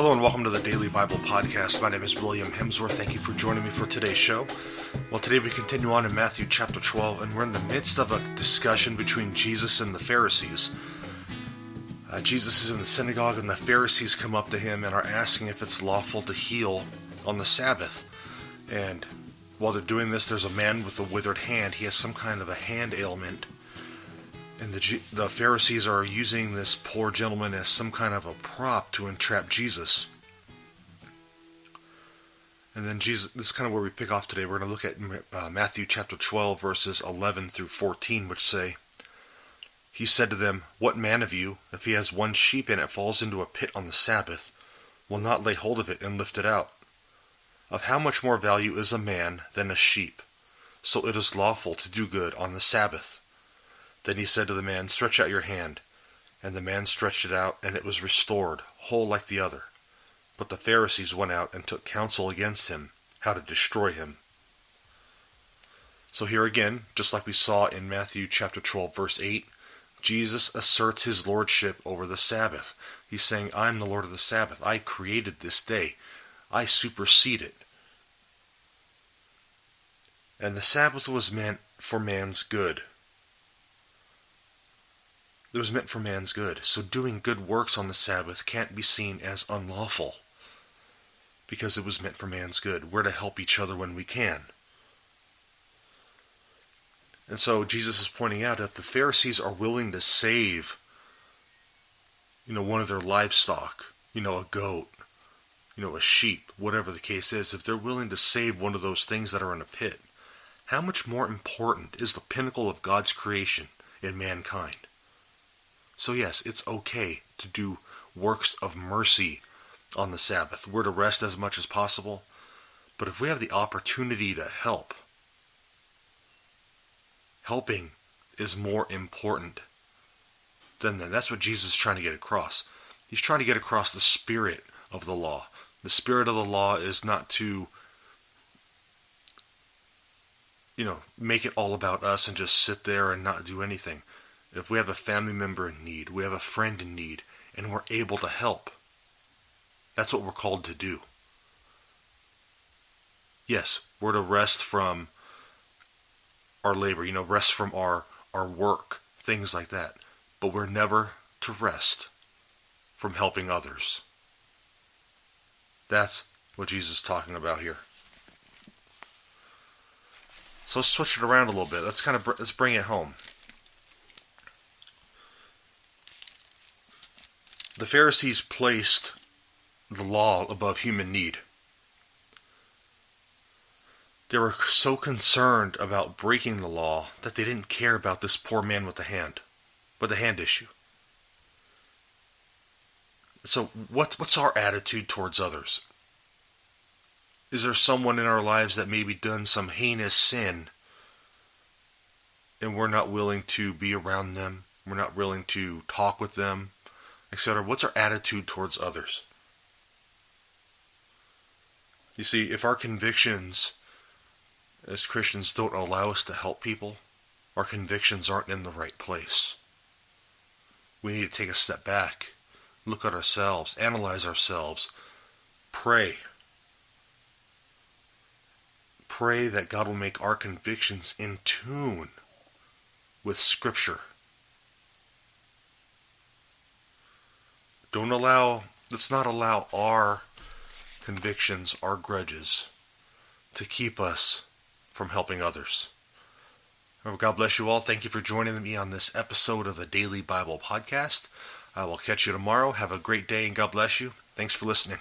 Hello and welcome to the Daily Bible Podcast. My name is William Hemsworth. Thank you for joining me for today's show. Well, today we continue on in Matthew chapter 12, and we're in the midst of a discussion between Jesus and the Pharisees. Jesus is in the synagogue, and the Pharisees come up to him and are asking if it's lawful to heal on the Sabbath. And while they're doing this, there's a man with a withered hand. He has some kind of a hand ailment. And the Pharisees are using this poor gentleman as some kind of a prop to entrap Jesus. And then Jesus, this is kind of where we pick off today. We're going to look at Matthew chapter 12, verses 11 through 14, which say, He said to them, What man of you, if he has one sheep and it falls into a pit on the Sabbath, will not lay hold of it and lift it out? Of how much more value is a man than a sheep? So it is lawful to do good on the Sabbath. Then he said to the man, Stretch out your hand. And the man stretched it out, and it was restored, whole like the other. But the Pharisees went out and took counsel against him, how to destroy him. So here again, just like we saw in Matthew chapter 12, verse 8, Jesus asserts his lordship over the Sabbath. He's saying, I'm the Lord of the Sabbath. I created this day. I supersede it. And the Sabbath was meant for man's good. It was meant for man's good. So doing good works on the Sabbath can't be seen as unlawful, because it was meant for man's good. We're to help each other when we can. And so Jesus is pointing out that the Pharisees are willing to save, one of their livestock, a goat, a sheep, whatever the case is. If they're willing to save one of those things that are in a pit, how much more important is the pinnacle of God's creation in mankind? So yes, it's okay to do works of mercy on the Sabbath. We're to rest as much as possible. But if we have the opportunity to help, helping is more important than that. That's what Jesus is trying to get across. He's trying to get across the spirit of the law. The spirit of the law is not to, make it all about us and just sit there and not do anything. If we have a family member in need, we have a friend in need, and we're able to help, that's what we're called to do. Yes, we're to rest from our labor, rest from our work, things like that. But we're never to rest from helping others. That's what Jesus is talking about here. So let's switch it around a little bit. Let's bring it home. The Pharisees placed the law above human need. They were so concerned about breaking the law that they didn't care about this poor man with the hand issue. So what's our attitude towards others? Is there someone in our lives that maybe done some heinous sin and we're not willing to be around them? We're not willing to talk with them, etc. What's our attitude towards others? You see, if our convictions as Christians don't allow us to help people, our convictions aren't in the right place. We need to take a step back, look at ourselves, analyze ourselves, pray. Pray that God will make our convictions in tune with Scripture. Let's not allow our convictions, our grudges, to keep us from helping others. God bless you all. Thank you for joining me on this episode of the Daily Bible Podcast. I will catch you tomorrow. Have a great day and God bless you. Thanks for listening.